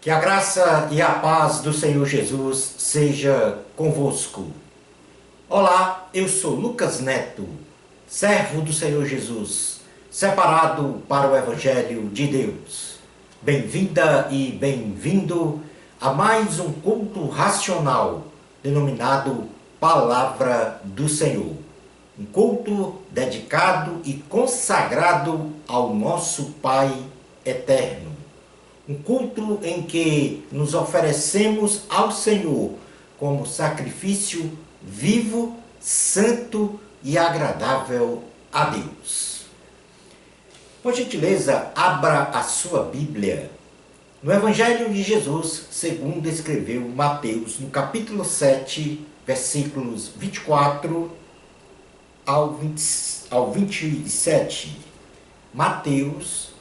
Que a graça e a paz do Senhor Jesus seja convosco. Olá, eu sou Lucas Neto, servo do Senhor Jesus, separado para o Evangelho de Deus. Bem-vinda e bem-vindo a mais um culto racional, denominado Palavra do Senhor. Um culto dedicado e consagrado ao nosso Pai eterno. Um culto em que nos oferecemos ao Senhor como sacrifício vivo, santo e agradável a Deus. Por gentileza, abra a sua Bíblia no Evangelho de Jesus, segundo escreveu Mateus, no capítulo 7, versículos 24 ao 27. Mateus,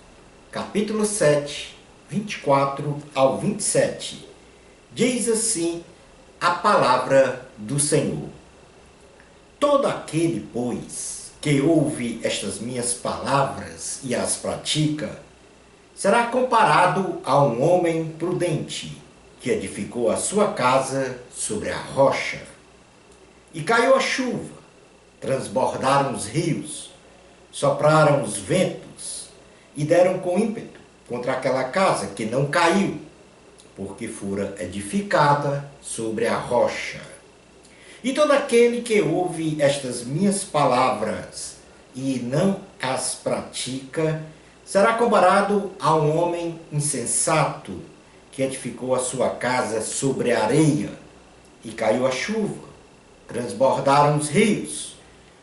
capítulo 7, 24 ao 27. Diz assim a palavra do Senhor. Todo aquele, pois, que ouve estas minhas palavras e as pratica, será comparado a um homem prudente, que edificou a sua casa sobre a rocha. E caiu a chuva, transbordaram os rios, sopraram os ventos, e deram com ímpeto contra aquela casa que não caiu, porque fora edificada sobre a rocha. E todo aquele que ouve estas minhas palavras e não as pratica, será comparado a um homem insensato que edificou a sua casa sobre a areia, e caiu a chuva, transbordaram os rios,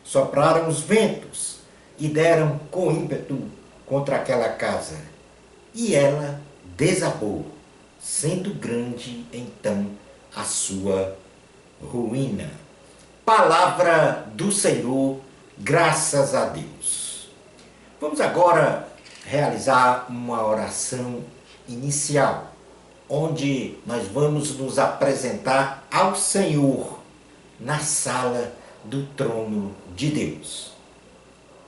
sopraram os ventos, e deram com ímpeto contra aquela casa. E ela desabou, sendo grande então a sua ruína. Palavra do Senhor, graças a Deus. Vamos agora realizar uma oração inicial, onde nós vamos nos apresentar ao Senhor na sala do trono de Deus.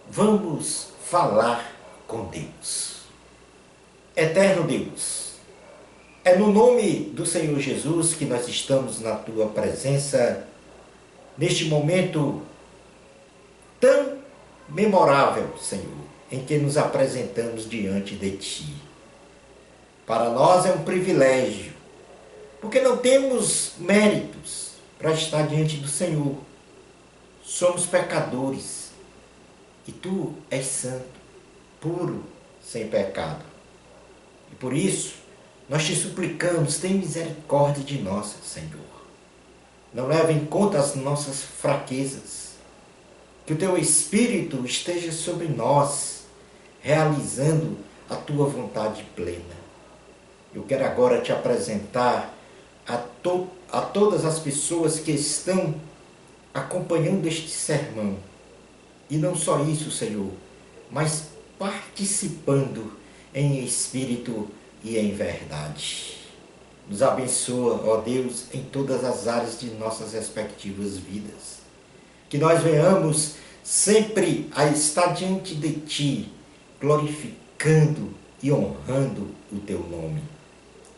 Vamos falar com Deus. Eterno Deus, é no nome do Senhor Jesus que nós estamos na Tua presença, neste momento tão memorável, Senhor, em que nos apresentamos diante de Ti. Para nós é um privilégio, porque não temos méritos para estar diante do Senhor. Somos pecadores, e Tu és santo, puro, sem pecado. E por isso, nós te suplicamos, tem misericórdia de nós, Senhor. Não leve em conta as nossas fraquezas. Que o Teu Espírito esteja sobre nós, realizando a Tua vontade plena. Eu quero agora te apresentar a todas as pessoas que estão acompanhando este sermão. E não só isso, Senhor, mas participando em espírito e em verdade. Nos abençoa, ó Deus, em todas as áreas de nossas respectivas vidas. Que nós venhamos sempre a estar diante de Ti, glorificando e honrando o Teu nome.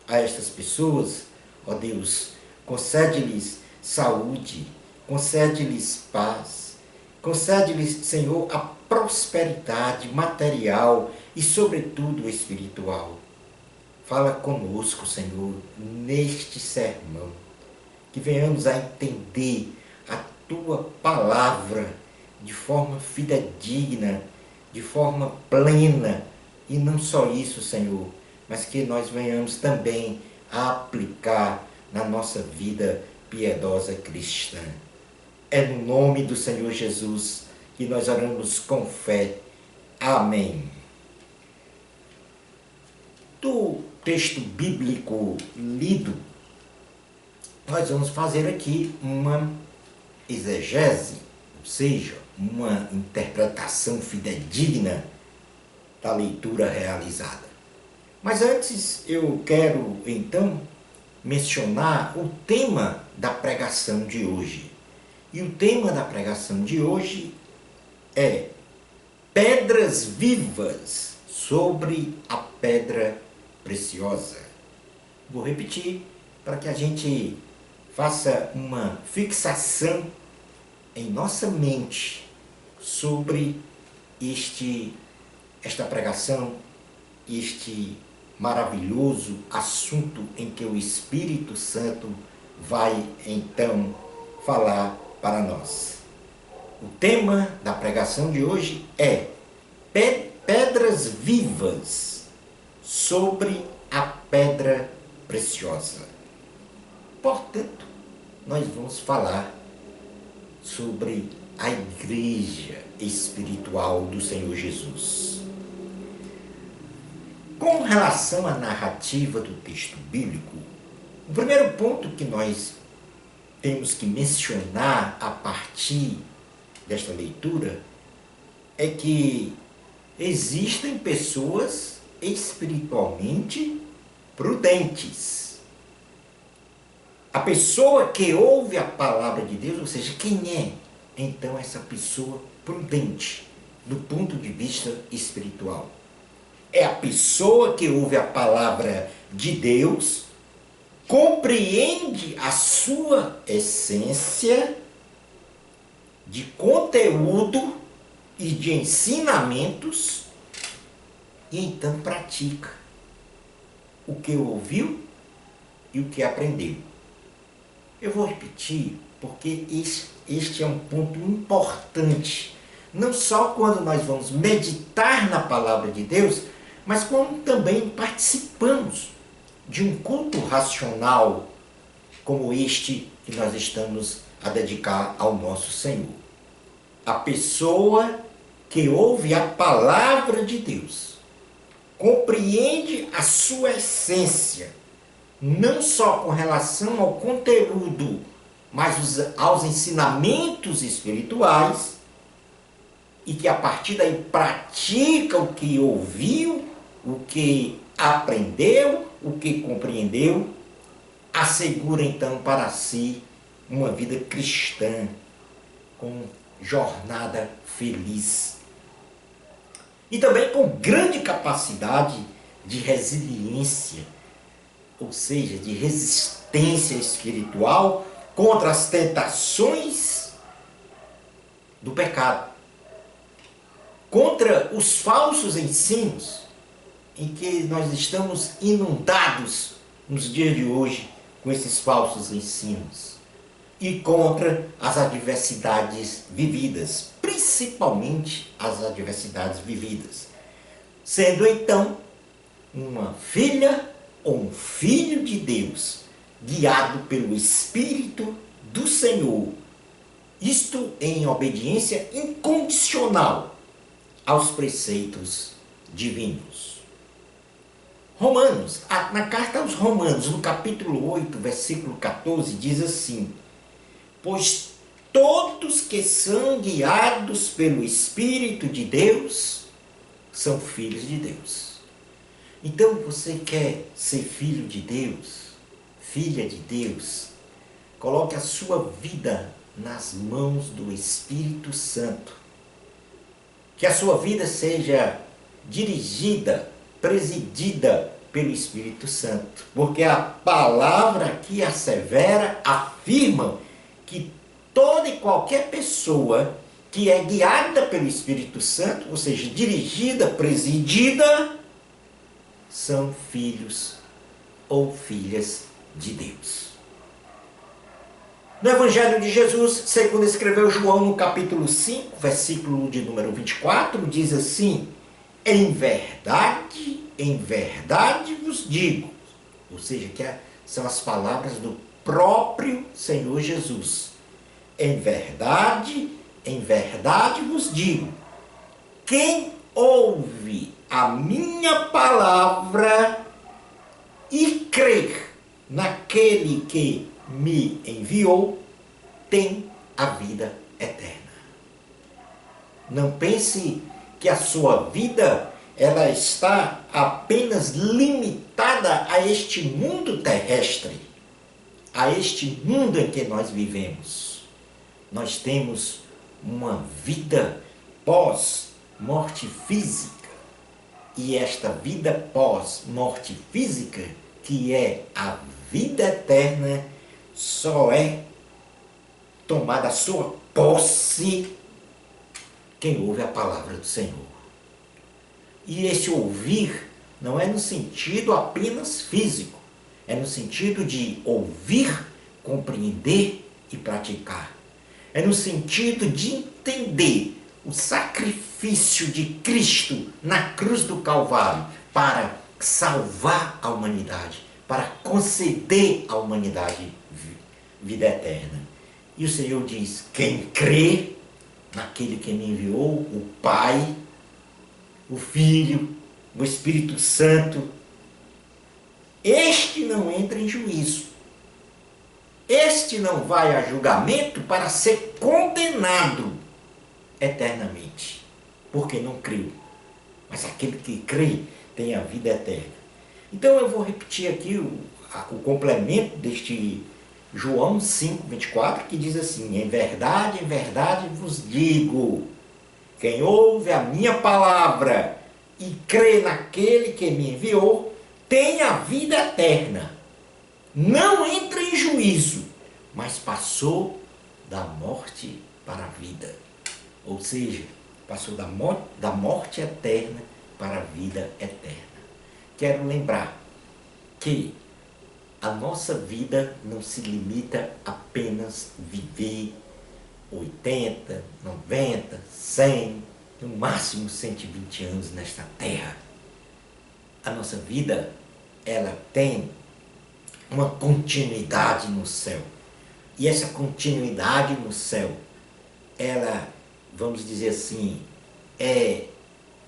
A estas pessoas, ó Deus, concede-lhes saúde, concede-lhes paz, concede-lhes, Senhor, a prosperidade material e, sobretudo, espiritual. Fala conosco, Senhor, neste sermão, que venhamos a entender a Tua palavra de forma fidedigna, de forma plena, e não só isso, Senhor, mas que nós venhamos também a aplicar na nossa vida piedosa cristã. É no nome do Senhor Jesus que nós oramos com fé. Amém. Do texto bíblico lido, nós vamos fazer aqui uma exegese, ou seja, uma interpretação fidedigna da leitura realizada. Mas antes eu quero, então, mencionar o tema da pregação de hoje. E o tema da pregação de hoje é Pedras Vivas sobre a Pedra Preciosa. Vou repetir para que a gente faça uma fixação em nossa mente sobre esta pregação, este maravilhoso assunto em que o Espírito Santo vai então falar para nós. O tema da pregação de hoje é pedras vivas sobre a pedra preciosa. Portanto, nós vamos falar sobre a igreja espiritual do Senhor Jesus. Com relação à narrativa do texto bíblico, o primeiro ponto que nós temos que mencionar a partir desta leitura é que existem pessoas espiritualmente prudentes. A pessoa que ouve a palavra de Deus, ou seja, quem é então essa pessoa prudente do ponto de vista espiritual? É a pessoa que ouve a palavra de Deus, compreende a sua essência de conteúdo e de ensinamentos e então pratica o que ouviu e o que aprendeu. Eu vou repetir porque este é um ponto importante, não só quando nós vamos meditar na palavra de Deus, mas quando também participamos de um culto racional como este que nós estamos a dedicar ao nosso Senhor. A pessoa que ouve a palavra de Deus compreende a sua essência, não só com relação ao conteúdo, mas aos ensinamentos espirituais, e que a partir daí pratica o que ouviu, o que aprendeu, o que compreendeu, assegura então para si uma vida cristã com jornada feliz. E também com grande capacidade de resiliência, ou seja, de resistência espiritual contra as tentações do pecado, contra os falsos ensinos em que nós estamos inundados nos dias de hoje com esses falsos ensinos, e contra as adversidades vividas, principalmente as adversidades vividas, sendo então uma filha ou um filho de Deus, guiado pelo Espírito do Senhor, isto em obediência incondicional aos preceitos divinos. Romanos, na carta aos Romanos, no capítulo 8, versículo 14, diz assim: pois todos que são guiados pelo Espírito de Deus são filhos de Deus. Então, você quer ser filho de Deus, filha de Deus, coloque a sua vida nas mãos do Espírito Santo. Que a sua vida seja dirigida, presidida pelo Espírito Santo. Porque a palavra aqui assevera, afirma que toda e qualquer pessoa que é guiada pelo Espírito Santo, ou seja, dirigida, presidida, são filhos ou filhas de Deus. No Evangelho de Jesus, segundo escreveu João no capítulo 5, versículo de número 24, diz assim: em verdade vos digo, ou seja, que são as palavras do próprio Senhor Jesus. Em verdade vos digo, quem ouve a minha palavra e crer naquele que me enviou, tem a vida eterna. Não pense que a sua vida ela está apenas limitada a este mundo terrestre, a este mundo em que nós vivemos. Nós temos uma vida pós-morte física. E esta vida pós-morte física que é a vida eterna, só é tomada a sua posse quem ouve a palavra do Senhor. E esse ouvir não é no sentido apenas físico, é no sentido de ouvir, compreender e praticar. É no sentido de entender o sacrifício de Cristo na cruz do Calvário para salvar a humanidade, para conceder à humanidade vida eterna. E o Senhor diz: quem crê naquele que me enviou, o Pai, o Filho, o Espírito Santo, este não entra em juízo. Este não vai a julgamento para ser condenado eternamente, porque não creu. Mas aquele que crê tem a vida eterna. Então eu vou repetir aqui o complemento deste João 5, 24, que diz assim: em verdade vos digo, quem ouve a minha palavra e crê naquele que me enviou, tem a vida eterna. Não entra em juízo, mas passou da morte para a vida. Ou seja, passou da morte eterna para a vida eterna. Quero lembrar que a nossa vida não se limita apenas a viver 80, 90, 100, no máximo 120 anos nesta terra. A nossa vida, ela tem uma continuidade no céu. E essa continuidade no céu, ela, vamos dizer assim, é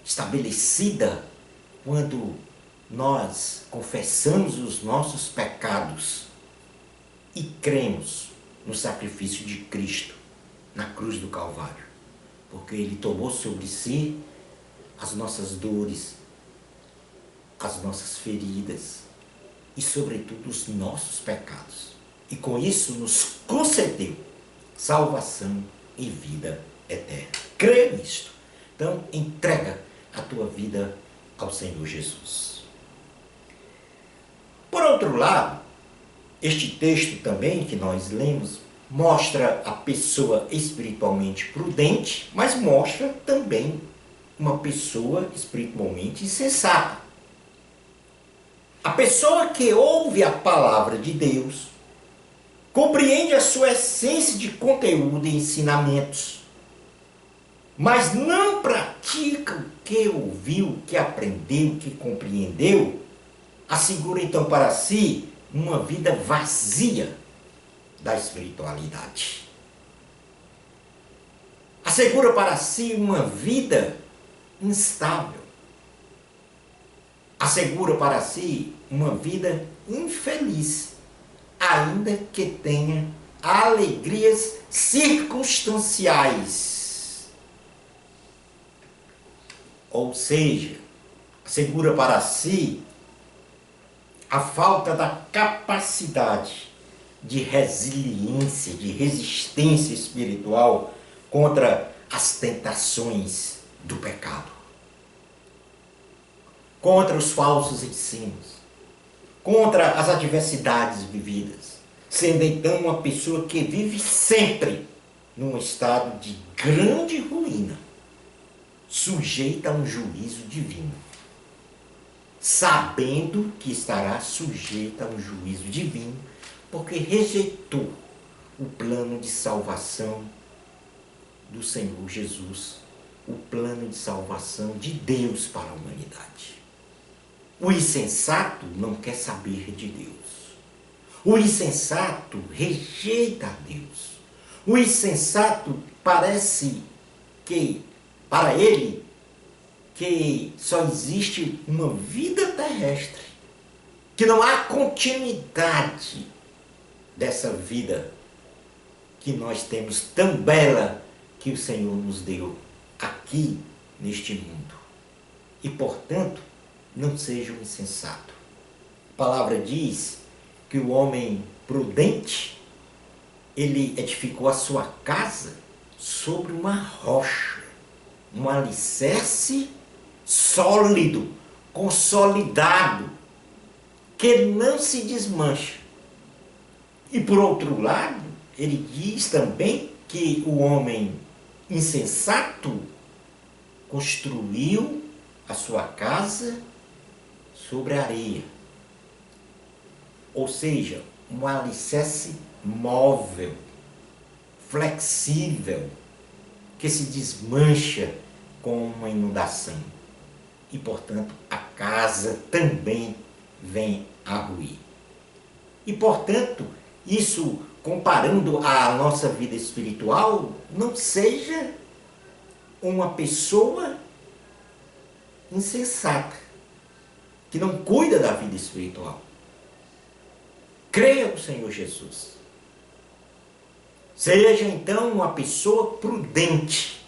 estabelecida quando nós confessamos os nossos pecados e cremos no sacrifício de Cristo na cruz do Calvário. Porque Ele tomou sobre si as nossas dores, as nossas feridas e, sobretudo, os nossos pecados. E com isso nos concedeu salvação e vida eterna. Crê nisto. Então, entrega a tua vida ao Senhor Jesus. Por outro lado, este texto também que nós lemos mostra a pessoa espiritualmente prudente, mas mostra também uma pessoa espiritualmente insensata. A pessoa que ouve a palavra de Deus, compreende a sua essência de conteúdo e ensinamentos, mas não pratica o que ouviu, o que aprendeu, o que compreendeu, assegura então para si uma vida vazia da espiritualidade. Assegura para si uma vida instável. Assegura para si uma vida infeliz, ainda que tenha alegrias circunstanciais. Ou seja, assegura para si a falta da capacidade de resiliência, de resistência espiritual contra as tentações do pecado, contra os falsos ensinos, contra as adversidades vividas, sendo então uma pessoa que vive sempre num estado de grande ruína, sujeita a um juízo divino, sabendo que estará sujeita a um juízo divino, porque rejeitou o plano de salvação do Senhor Jesus, o plano de salvação de Deus para a humanidade. O insensato não quer saber de Deus. O insensato rejeita a Deus. O insensato parece que, para ele, que só existe uma vida terrestre, que não há continuidade dessa vida que nós temos tão bela que o Senhor nos deu aqui neste mundo. E, portanto, não seja um insensato. A palavra diz que o homem prudente, ele edificou a sua casa sobre uma rocha, um alicerce sólido, consolidado, que não se desmancha. E por outro lado, ele diz também que o homem insensato construiu a sua casa sobre a areia. Ou seja, um alicerce móvel, flexível, que se desmancha com uma inundação. E, portanto, a casa também vem a ruir. E, portanto, isso, comparando a nossa vida espiritual, não seja uma pessoa insensata, que não cuida da vida espiritual. Creia no Senhor Jesus. Seja, então, uma pessoa prudente,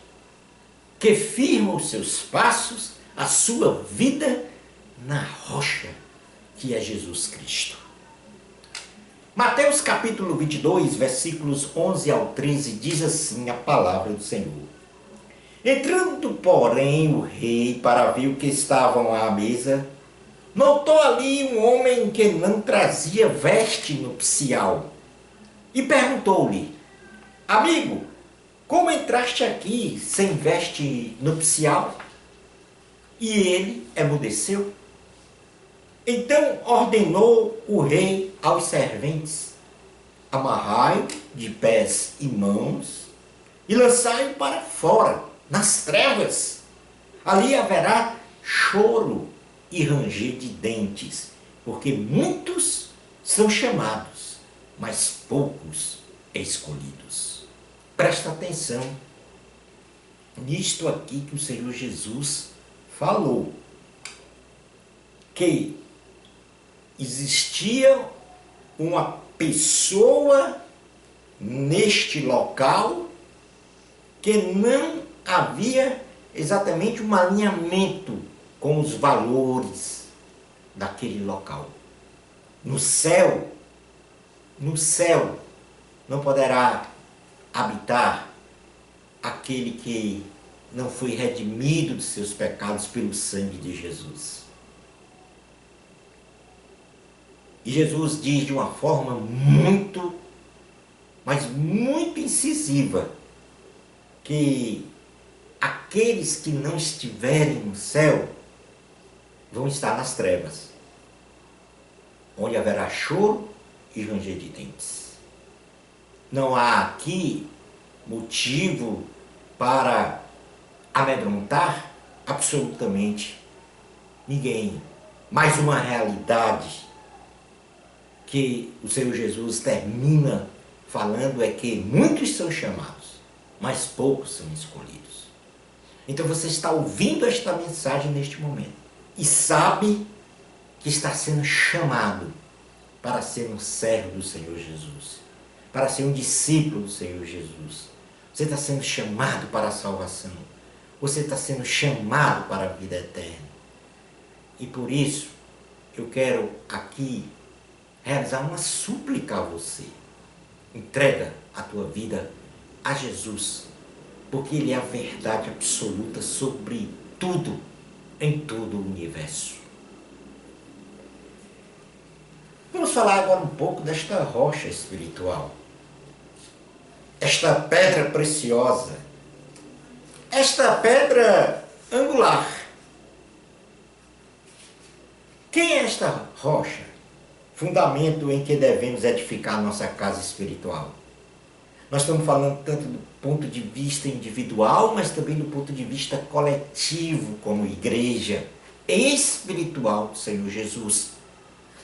que firma os seus passos, a sua vida na rocha, que é Jesus Cristo. Mateus capítulo 22, versículos 11 ao 13, diz assim a palavra do Senhor. Entrando, porém, o rei para ver o que estavam à mesa, notou ali um homem que não trazia veste nupcial e perguntou-lhe: amigo, como entraste aqui sem veste nupcial? E ele emudeceu. Então ordenou o rei aos serventes: amarrai-o de pés e mãos e lançai-o para fora, nas trevas. Ali haverá choro e ranger de dentes, porque muitos são chamados, mas poucos escolhidos. Presta atenção nisto aqui que o Senhor Jesus falou, que existia uma pessoa neste local que não havia exatamente um alinhamento com os valores daquele local. No céu não poderá habitar aquele que não foi redimido de seus pecados pelo sangue de Jesus. E Jesus diz de uma forma muito, mas muito incisiva, que aqueles que não estiverem no céu vão estar nas trevas, onde haverá choro e ranger de dentes. Não há aqui motivo para amedrontar absolutamente ninguém. Mais uma realidade que o Senhor Jesus termina falando é que muitos são chamados, mas poucos são escolhidos. Então você está ouvindo esta mensagem neste momento e sabe que está sendo chamado para ser um servo do Senhor Jesus, para ser um discípulo do Senhor Jesus. Você está sendo chamado para a salvação. Você está sendo chamado para a vida eterna. E por isso, eu quero aqui realizar uma súplica a você. Entrega a tua vida a Jesus, porque Ele é a verdade absoluta sobre tudo, em todo o universo. Vamos falar agora um pouco desta rocha espiritual, esta pedra preciosa, esta pedra angular. Quem é esta rocha? Fundamento em que devemos edificar nossa casa espiritual. Nós estamos falando tanto do ponto de vista individual, mas também do ponto de vista coletivo, como igreja espiritual do Senhor Jesus.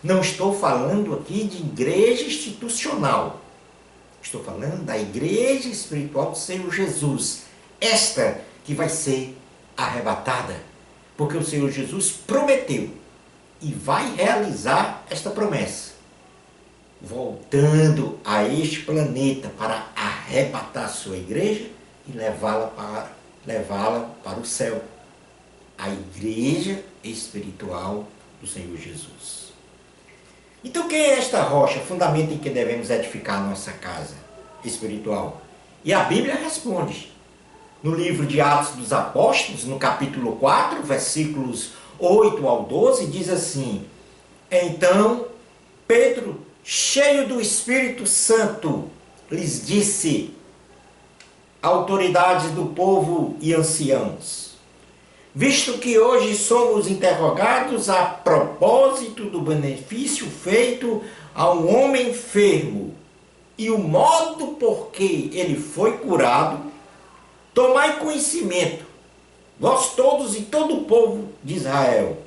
Não estou falando aqui de igreja institucional. Estou falando da igreja espiritual do Senhor Jesus. Esta que vai ser arrebatada. Porque o Senhor Jesus prometeu e vai realizar esta promessa, voltando a este planeta para arrebatar a sua igreja e levá-la para o céu. A igreja espiritual do Senhor Jesus. Então quem é esta rocha, fundamento em que devemos edificar a nossa casa espiritual? E a Bíblia responde. No livro de Atos dos Apóstolos, no capítulo 4, versículos 8 ao 12, diz assim: então Pedro, cheio do Espírito Santo, lhes disse: autoridades do povo e anciãos, visto que hoje somos interrogados a propósito do benefício feito a um homem enfermo e o modo por que ele foi curado, tomai conhecimento, vós todos e todo o povo de Israel,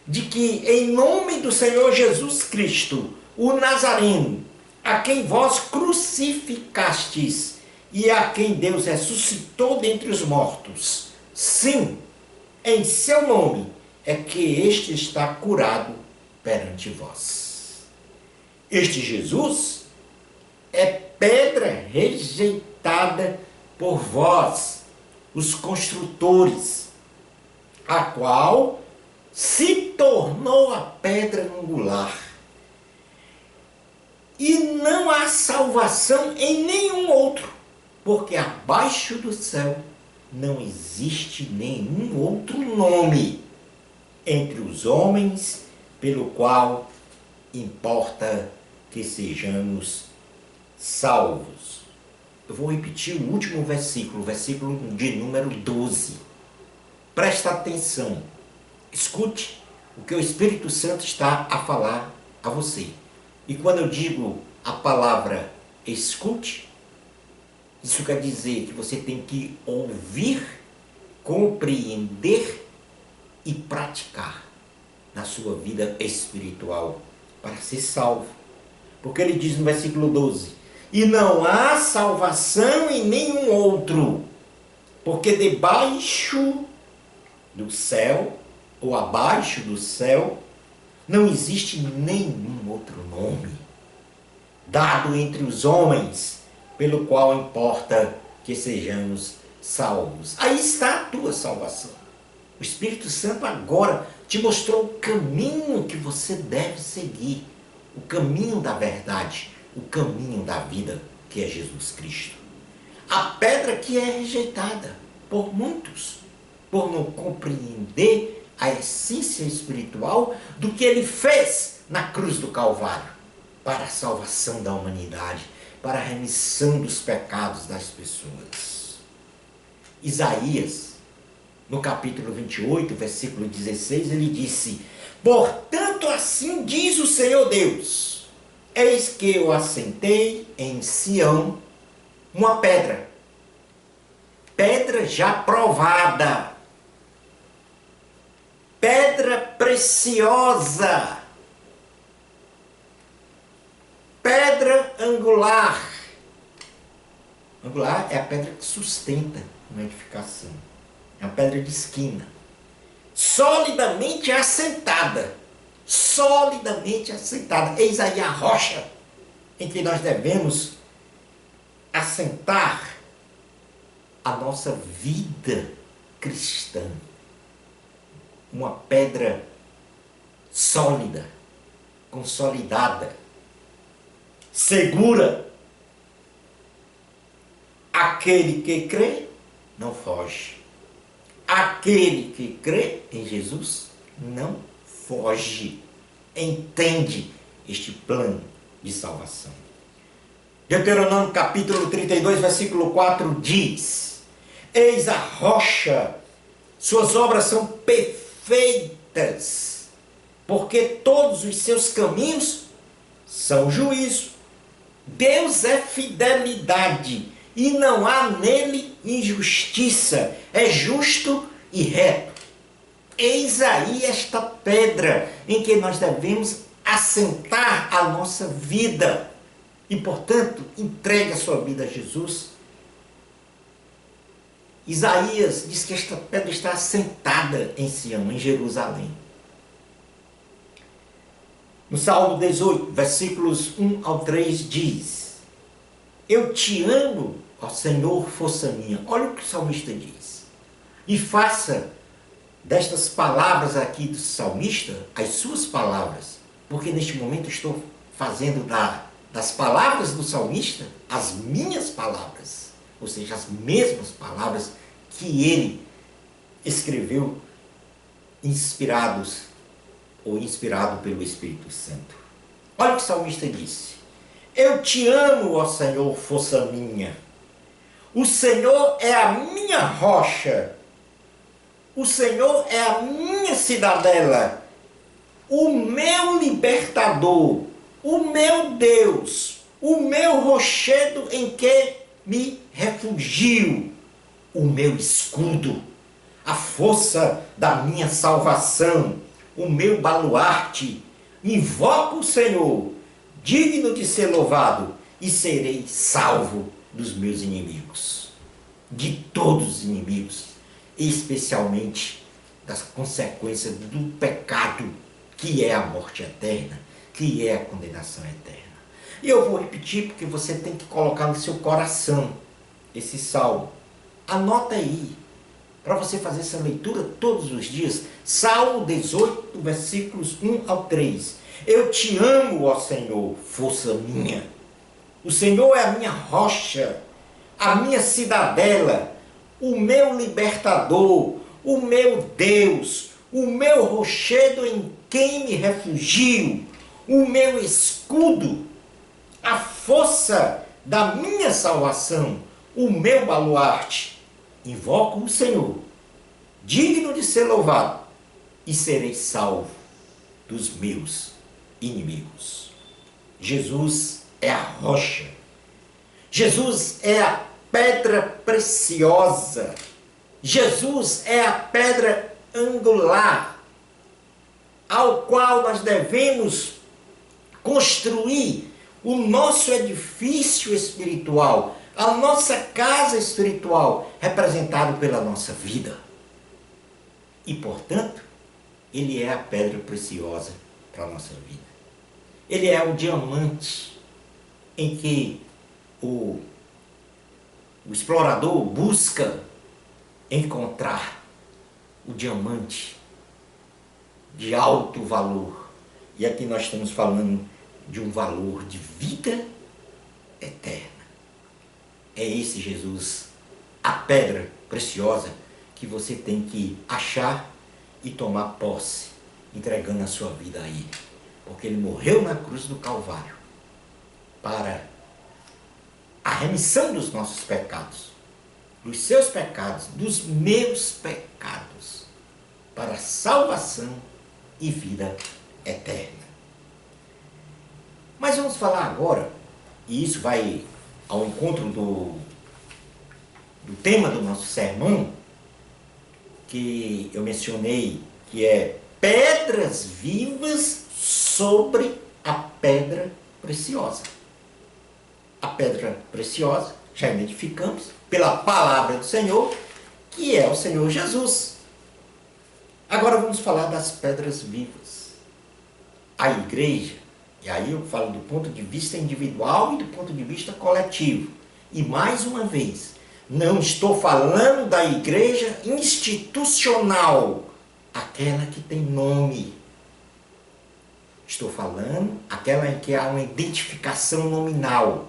de que em nome do Senhor Jesus Cristo, o Nazareno, a quem vós crucificastes e a quem Deus ressuscitou dentre os mortos, sim, em seu nome é que este está curado perante vós. Este Jesus é pedra rejeitada por vós, os construtores, a qual se tornou a pedra angular. E não há salvação em nenhum outro, porque abaixo do céu não existe nenhum outro nome entre os homens pelo qual importa que sejamos salvos. Eu vou repetir o último versículo, versículo de número 12. Presta atenção, escute o que o Espírito Santo está a falar a você. E quando eu digo a palavra escute, isso quer dizer que você tem que ouvir, compreender e praticar na sua vida espiritual para ser salvo. Porque ele diz no versículo 12: e não há salvação em nenhum outro, porque debaixo do céu, ou abaixo do céu, não existe nenhum outro nome dado entre os homens pelo qual importa que sejamos salvos. Aí está a tua salvação. O Espírito Santo agora te mostrou o caminho que você deve seguir, o caminho da verdade, o caminho da vida, que é Jesus Cristo. A pedra que é rejeitada por muitos, por não compreender a essência espiritual do que ele fez na cruz do Calvário, para a salvação da humanidade, para a remissão dos pecados das pessoas. Isaías, no capítulo 28, versículo 16, ele disse: portanto, assim diz o Senhor Deus, eis que eu assentei em Sião uma pedra, pedra já provada, pedra preciosa, pedra angular. Angular é a pedra que sustenta uma edificação. É uma pedra de esquina. Solidamente assentada. Solidamente assentada. Eis aí a rocha em que nós devemos assentar a nossa vida cristã. Uma pedra sólida, consolidada, segura. Aquele que crê não foge. Aquele que crê em Jesus não foge. Entende este plano de salvação. Deuteronômio capítulo 32, versículo 4 diz: eis a rocha, suas obras são perfeitas, porque todos os seus caminhos são juízo. Deus é fidelidade e não há nele injustiça, é justo e reto. Eis aí esta pedra em que nós devemos assentar a nossa vida e, portanto, entregue a sua vida a Jesus. Isaías diz que esta pedra está assentada em Sião, em Jerusalém. No Salmo 18, versículos 1 ao 3 diz: eu te amo, ó Senhor, força minha. Olha o que o salmista diz. E faça destas palavras aqui do salmista as suas palavras, porque neste momento estou fazendo das palavras do salmista as minhas palavras, ou seja, as mesmas palavras que ele escreveu inspirado pelo Espírito Santo. Olha o que o salmista disse: eu te amo, ó Senhor, força minha. O Senhor é a minha rocha. O Senhor é a minha cidadela, o meu libertador, o meu Deus, o meu rochedo em que me refugio, o meu escudo, a força da minha salvação, o meu baluarte. Invoco o Senhor, digno de ser louvado, e serei salvo dos meus inimigos, de todos os inimigos, especialmente das consequências do pecado, que é a morte eterna, que é a condenação eterna. E eu vou repetir porque você tem que colocar no seu coração esse salmo. Anota aí, para você fazer essa leitura todos os dias. Salmo 18, versículos 1 ao 3. Eu te amo, ó Senhor, força minha. O Senhor é a minha rocha, a minha cidadela, o meu libertador, o meu Deus, o meu rochedo em quem me refugio, o meu escudo, a força da minha salvação, o meu baluarte. Invoco o Senhor, digno de ser louvado, e serei salvo dos meus inimigos. Jesus é a rocha. Jesus é a pedra preciosa. Jesus é a pedra angular, ao qual nós devemos construir o nosso edifício espiritual, a nossa casa espiritual, representado pela nossa vida. E, portanto, ele é a pedra preciosa para a nossa vida. Ele é o diamante em que o explorador busca encontrar o diamante de alto valor. E aqui nós estamos falando de um valor de vida eterna. É esse Jesus, a pedra preciosa que você tem que achar e tomar posse, entregando a sua vida a Ele. Porque Ele morreu na cruz do Calvário para a remissão dos nossos pecados, dos seus pecados, dos meus pecados, para a salvação e vida eterna. Mas vamos falar agora, e isso vai ao encontro do tema do nosso sermão, que eu mencionei, que é pedras vivas sobre a pedra preciosa. A pedra preciosa, já identificamos, pela palavra do Senhor, que é o Senhor Jesus. Agora vamos falar das pedras vivas. A igreja, e aí eu falo do ponto de vista individual e do ponto de vista coletivo. E mais uma vez, não estou falando da igreja institucional, aquela que tem nome. Estou falando aquela em que há uma identificação nominal.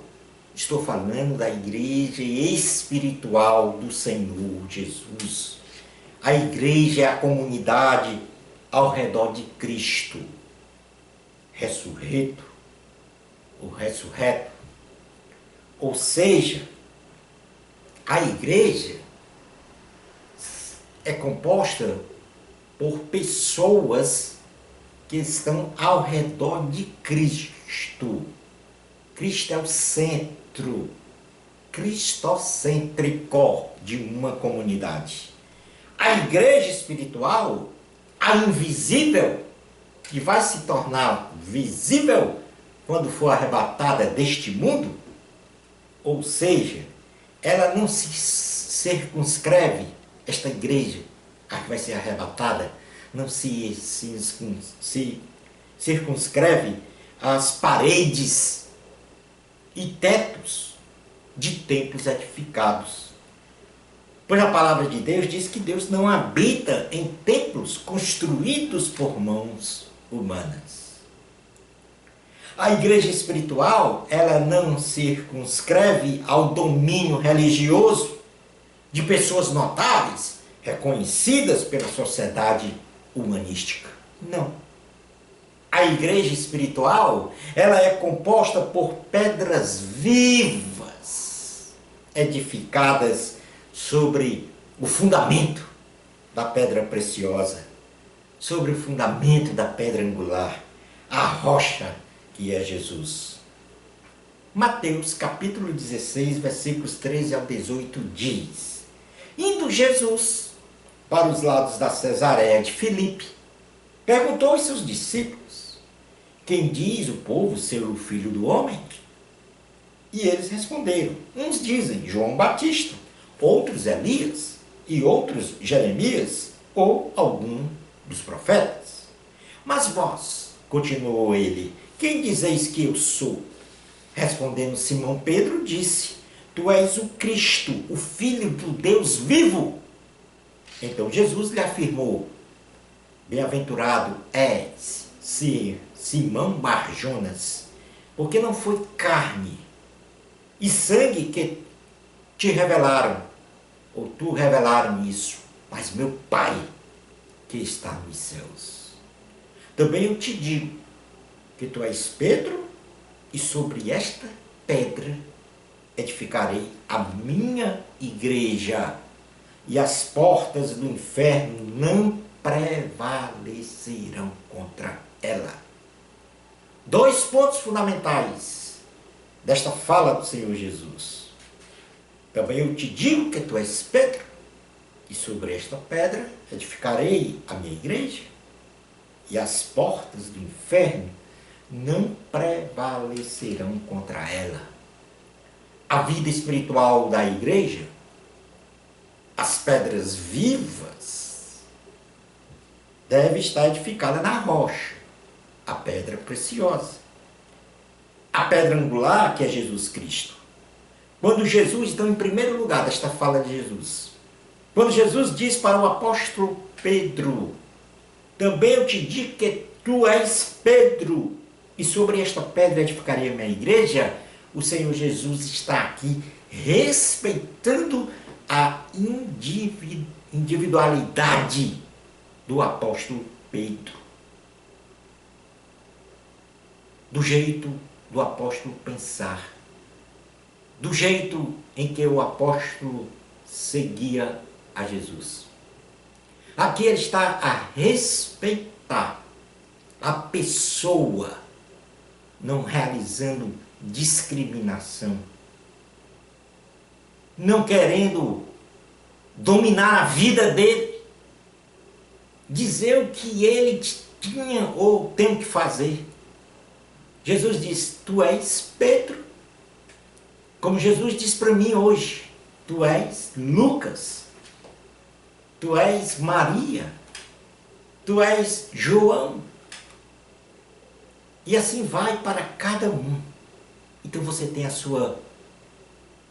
Estou falando da igreja espiritual do Senhor Jesus. A igreja é a comunidade ao redor de Cristo, ressurreto, o ressurreto. Ou seja, a igreja é composta por pessoas que estão ao redor de Cristo. Cristo é o centro cristocêntrico de uma comunidade. A igreja espiritual, a invisível, que vai se tornar visível quando for arrebatada deste mundo, ou seja, ela não se circunscreve, esta igreja, a que vai ser arrebatada, não se circunscreve às paredes e tetos de templos edificados. Pois a palavra de Deus diz que Deus não habita em templos construídos por mãos humanas. A igreja espiritual, ela não circunscreve ao domínio religioso de pessoas notáveis, reconhecidas pela sociedade humanística. Não. A igreja espiritual, ela é composta por pedras vivas, edificadas sobre o fundamento da pedra preciosa, sobre o fundamento da pedra angular, a rocha que é Jesus. Mateus capítulo 16, versículos 13 ao 18 diz: Indo Jesus para os lados da Cesareia de Filipe, perguntou aos seus discípulos: Quem diz o povo ser o Filho do Homem? E eles responderam: Uns dizem João Batista, outros Elias, e outros Jeremias, ou algum dos profetas. Mas vós, continuou ele, quem dizeis que eu sou? Respondendo Simão Pedro, disse: Tu és o Cristo, o Filho do Deus vivo. Então Jesus lhe afirmou: Bem-aventurado és, Simão Bar-Jonas, porque não foi carne e sangue que te revelaram, ou tu revelaram isso, mas meu Pai que está nos céus. Também eu te digo que tu és Pedro, e sobre esta pedra edificarei a minha igreja, e as portas do inferno não prevalecerão contra ela. 2 pontos fundamentais desta fala do Senhor Jesus. Também eu te digo que tu és Pedro, e sobre esta pedra edificarei a minha igreja, e as portas do inferno não prevalecerão contra ela. A vida espiritual da igreja, as pedras vivas, deve estar edificada na rocha, a pedra preciosa. A pedra angular, que é Jesus Cristo. Quando Jesus, então, em primeiro lugar desta fala de Jesus, quando Jesus diz para o apóstolo Pedro: Também eu te digo que tu és Pedro, e sobre esta pedra edificarei a minha igreja, o Senhor Jesus está aqui respeitando a individualidade do apóstolo Pedro. Do jeito do apóstolo pensar, do jeito em que o apóstolo seguia a Jesus. Aqui ele está a respeitar a pessoa, não realizando discriminação, não querendo dominar a vida dele, dizer o que ele tinha ou tem que fazer. Jesus diz: Tu és Pedro. Como Jesus diz para mim hoje: Tu és Lucas. Tu és Maria. Tu és João. E assim vai para cada um. Então você tem a sua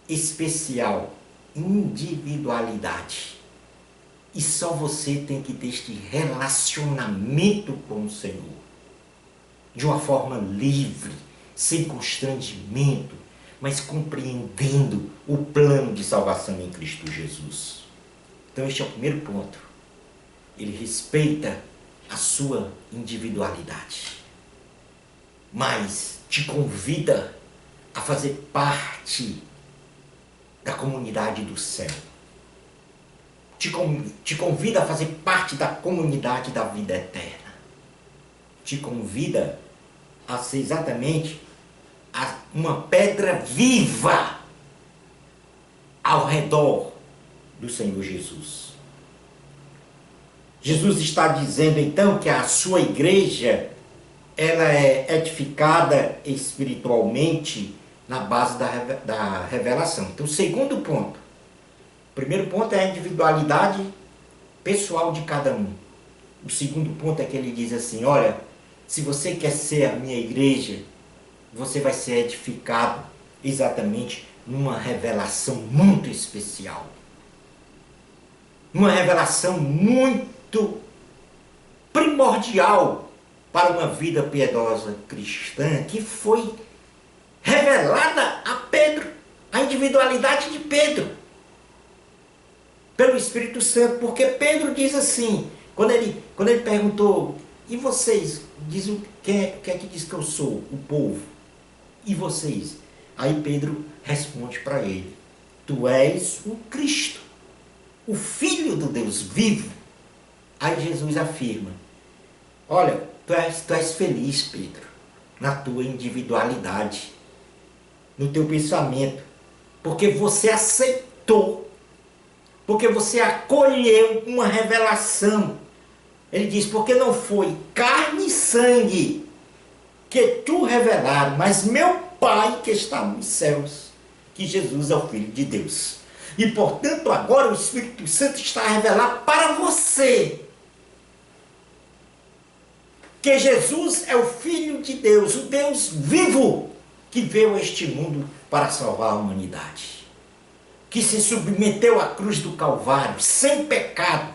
especial individualidade. E só você tem que ter este relacionamento com o Senhor. De uma forma livre, sem constrangimento, mas compreendendo o plano de salvação em Cristo Jesus. Então este é o primeiro ponto. Ele respeita a sua individualidade, mas te convida a fazer parte da comunidade do céu. Te convida a fazer parte da comunidade da vida eterna. Te convida a ser exatamente uma pedra viva ao redor do Senhor Jesus. Jesus está dizendo então que a sua igreja, ela é edificada espiritualmente na base da revelação. Então, o segundo ponto. O primeiro ponto é a individualidade pessoal de cada um. O segundo ponto é que ele diz assim: olha, se você quer ser a minha igreja, você vai ser edificado exatamente numa revelação muito especial. Uma revelação muito primordial para uma vida piedosa cristã, que foi revelada a Pedro, a individualidade de Pedro, pelo Espírito Santo. Porque Pedro diz assim, quando ele perguntou: E vocês? Quem é que diz que eu sou? O povo. E vocês? Aí Pedro responde para ele: tu és o Cristo, o Filho do Deus vivo. Aí Jesus afirma: olha, tu és feliz, Pedro, na tua individualidade, no teu pensamento, porque você aceitou, porque você acolheu uma revelação. Ele diz: porque não foi carne e sangue que tu revelaram, mas meu Pai que está nos céus, que Jesus é o Filho de Deus. E portanto agora o Espírito Santo está a revelar para você que Jesus é o Filho de Deus, o Deus vivo, que veio a este mundo para salvar a humanidade, que se submeteu à cruz do Calvário, sem pecado,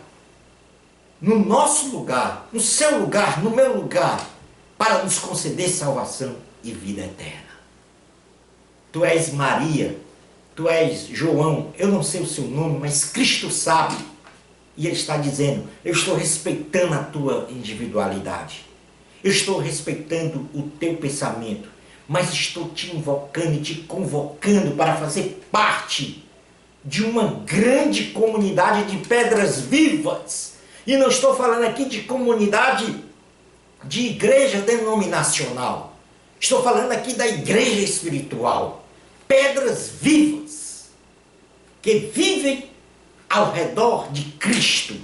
no nosso lugar, no seu lugar, no meu lugar, para nos conceder salvação e vida eterna. Tu és Maria, tu és João, eu não sei o seu nome, mas Cristo sabe. E Ele está dizendo: eu estou respeitando a tua individualidade, eu estou respeitando o teu pensamento, mas estou te invocando e te convocando para fazer parte de uma grande comunidade de pedras vivas. E não estou falando aqui de comunidade de igreja denominacional. Estou falando aqui da igreja espiritual. Pedras vivas que vivem ao redor de Cristo,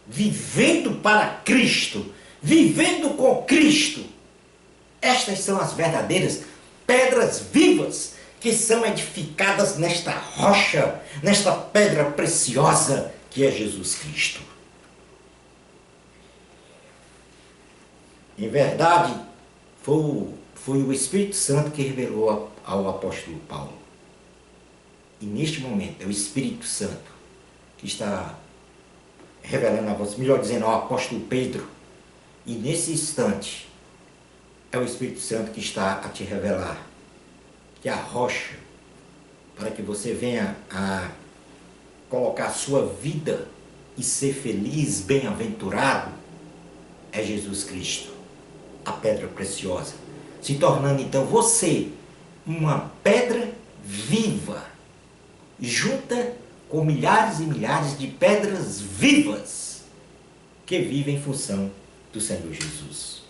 vivendo para Cristo, vivendo com Cristo. Estas são as verdadeiras pedras vivas que são edificadas nesta rocha, nesta pedra preciosa que é Jesus Cristo. Em verdade, foi o Espírito Santo que revelou ao apóstolo Paulo. E neste momento é o Espírito Santo que está revelando a você, melhor dizendo, ao apóstolo Pedro. E nesse instante é o Espírito Santo que está a te revelar que a rocha, para que você venha a colocar a sua vida e ser feliz, bem-aventurado, é Jesus Cristo, a pedra preciosa, se tornando então você uma pedra viva, junta com milhares e milhares de pedras vivas que vivem em função do Senhor Jesus.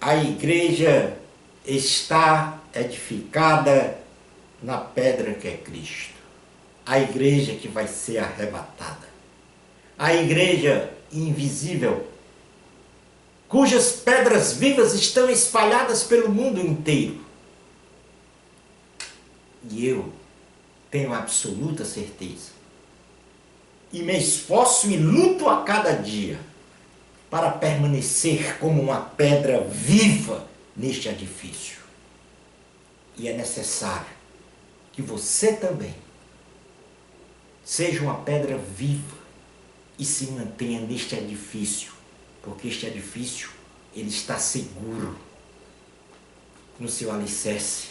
A igreja está edificada na pedra que é Cristo. A igreja que vai ser arrebatada. A igreja invisível, cujas pedras vivas estão espalhadas pelo mundo inteiro. E eu tenho absoluta certeza, e me esforço e luto a cada dia para permanecer como uma pedra viva neste edifício. E é necessário que você também seja uma pedra viva e se mantenha neste edifício, porque este edifício, ele está seguro no seu alicerce,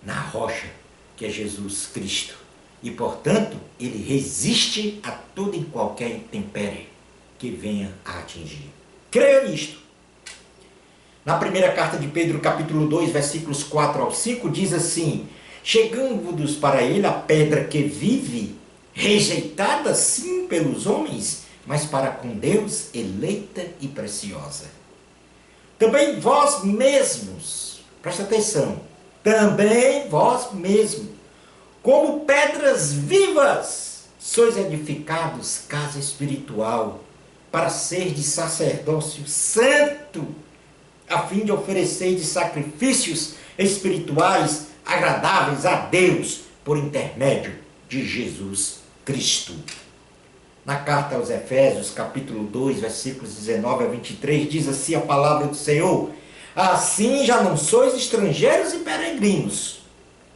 na rocha que é Jesus Cristo. E, portanto, ele resiste a toda e qualquer intempérie que venha a atingir. Creia nisto. Na primeira carta de Pedro, capítulo 2, versículos 4 ao 5, diz assim: chegando-vos para ele a pedra que vive, rejeitada sim pelos homens, mas para com Deus eleita e preciosa. Também vós mesmos, presta atenção, também vós mesmos, como pedras vivas, sois edificados casa espiritual, para ser de sacerdócio santo, a fim de oferecer de sacrifícios espirituais agradáveis a Deus, por intermédio de Jesus Cristo. Na carta aos Efésios, capítulo 2, versículos 19 a 23, diz assim a palavra do Senhor: assim já não sois estrangeiros e peregrinos,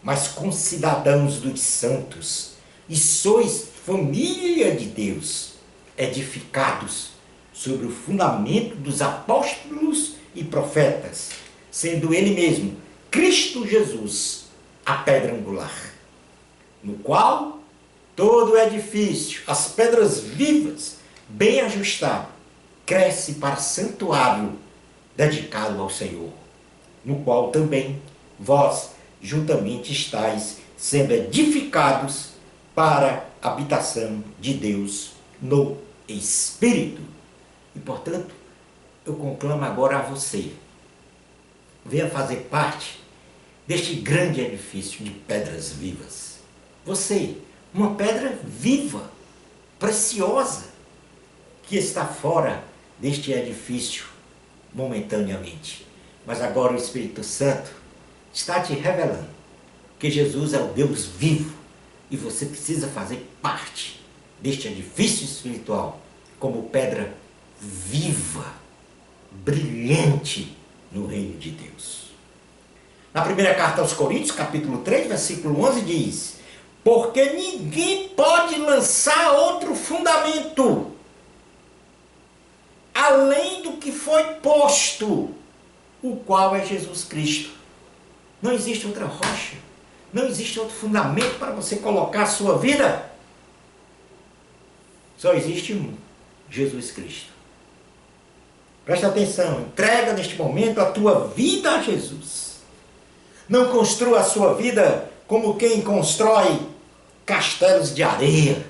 mas concidadãos dos santos, e sois família de Deus, edificados sobre o fundamento dos apóstolos e profetas, sendo ele mesmo, Cristo Jesus, a pedra angular, no qual todo o edifício, as pedras vivas, bem ajustado, cresce para santuário dedicado ao Senhor, no qual também vós juntamente estáis sendo edificados para a habitação de Deus no Espírito. E, portanto, eu conclamo agora a você, venha fazer parte deste grande edifício de pedras vivas. Você, uma pedra viva, preciosa, que está fora deste edifício momentaneamente. Mas agora o Espírito Santo está te revelando que Jesus é o Deus vivo e você precisa fazer parte deste edifício espiritual como pedra viva, brilhante no reino de Deus. Na primeira carta aos Coríntios, capítulo 3, versículo 11, diz: porque ninguém pode lançar outro fundamento além do que foi posto, o qual é Jesus Cristo. Não existe outra rocha, não existe outro fundamento para você colocar a sua vida. Só existe um, Jesus Cristo. Presta atenção, entrega neste momento a tua vida a Jesus. Não construa a sua vida como quem constrói castelos de areia,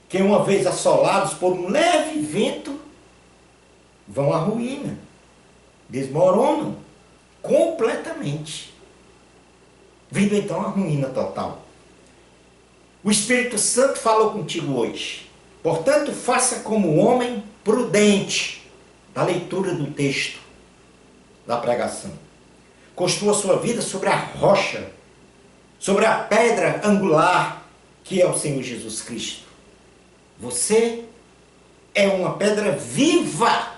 que uma vez assolados por um leve vento, vão à ruína, desmoronam completamente, vindo então à ruína total. O Espírito Santo falou contigo hoje. Portanto, faça como homem prudente, da leitura do texto, da pregação. Construa sua vida sobre a rocha, sobre a pedra angular, que é o Senhor Jesus Cristo. Você é uma pedra viva,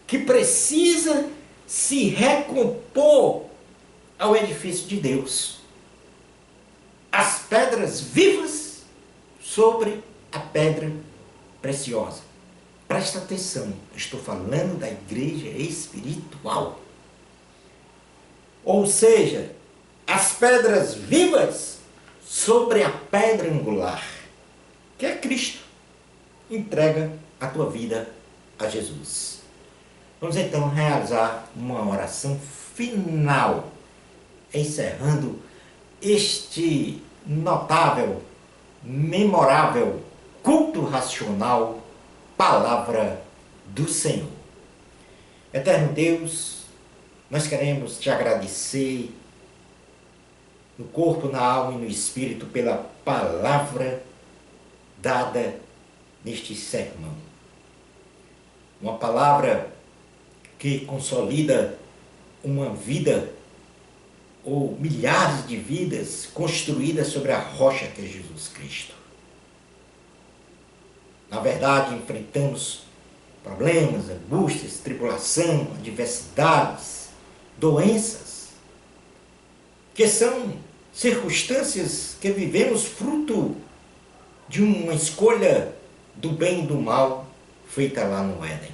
que precisa se recompor ao edifício de Deus. As pedras vivas sobre a pedra preciosa. Presta atenção, estou falando da igreja espiritual. Ou seja, as pedras vivas sobre a pedra angular, que é Cristo. Entrega a tua vida a Jesus. Vamos então realizar uma oração final, encerrando este notável, memorável culto racional, palavra do Senhor. Eterno Deus, nós queremos te agradecer no corpo, na alma e no espírito pela palavra dada neste sermão. Uma palavra que consolida uma vida ou milhares de vidas construídas sobre a rocha que é Jesus Cristo. Na verdade, enfrentamos problemas, angústias, tribulação, adversidades, doenças, que são circunstâncias que vivemos fruto de uma escolha do bem e do mal feita lá no Éden.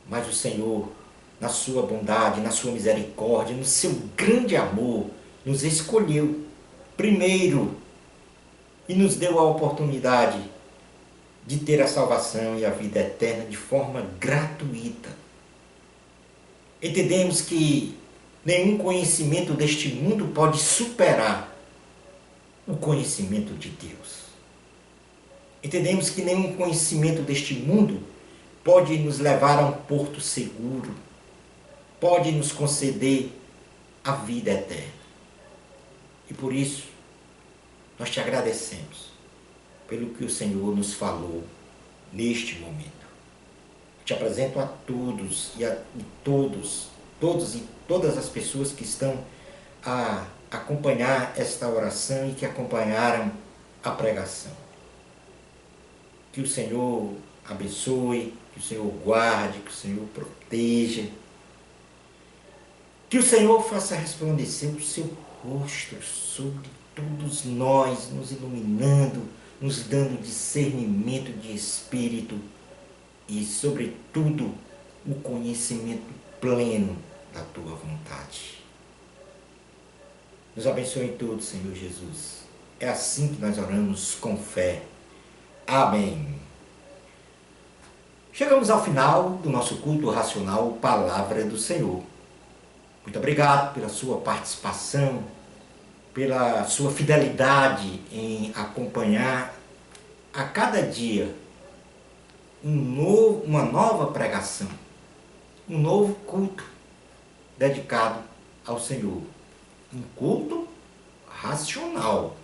Mas o Senhor, na sua bondade, na sua misericórdia, no seu grande amor, nos escolheu primeiro e nos deu a oportunidade de ter a salvação e a vida eterna de forma gratuita. Entendemos que nenhum conhecimento deste mundo pode superar o conhecimento de Deus. Entendemos que nenhum conhecimento deste mundo pode nos levar a um porto seguro, pode nos conceder a vida eterna. E por isso, nós te agradecemos pelo que o Senhor nos falou neste momento. Te apresento a todos e todas as pessoas que estão a acompanhar esta oração e que acompanharam a pregação. Que o Senhor abençoe, que o Senhor guarde, que o Senhor proteja, que o Senhor faça resplandecer o seu rosto sobre todos nós, nos iluminando, nos dando discernimento de espírito e, sobretudo, o conhecimento pleno da tua vontade. Nos abençoe em tudo, Senhor Jesus. É assim que nós oramos com fé. Amém. Chegamos ao final do nosso culto racional Palavra do Senhor. Muito obrigado pela sua participação, pela sua fidelidade em acompanhar a cada dia uma nova pregação, um novo culto dedicado ao Senhor. Um culto racional,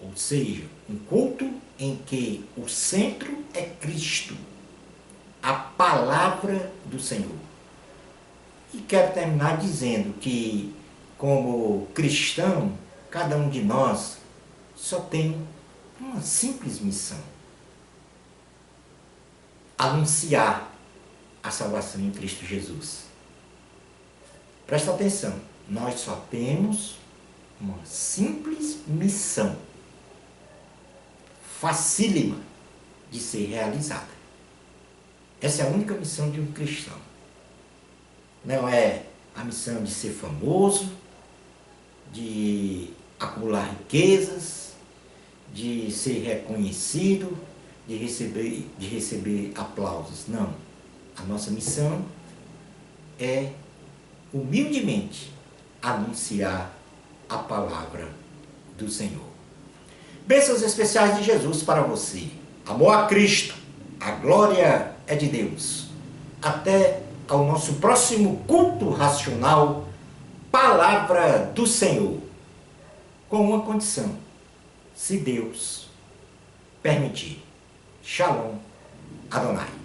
ou seja, um culto em que o centro é Cristo, a palavra do Senhor. E quero terminar dizendo que, como cristão, cada um de nós só tem uma simples missão: anunciar a salvação em Cristo Jesus. Presta atenção, nós só temos uma simples missão, facílima de ser realizada. Essa é a única missão de um cristão. Não é a missão de ser famoso, de acumular riquezas, de ser reconhecido, de receber aplausos. Não. A nossa missão é humildemente anunciar a palavra do Senhor. Bênçãos especiais de Jesus para você. Amor a Cristo. A glória é de Deus. Até ao nosso próximo culto racional, Palavra do Senhor. Com uma condição: se Deus permitir. Shalom Adonai.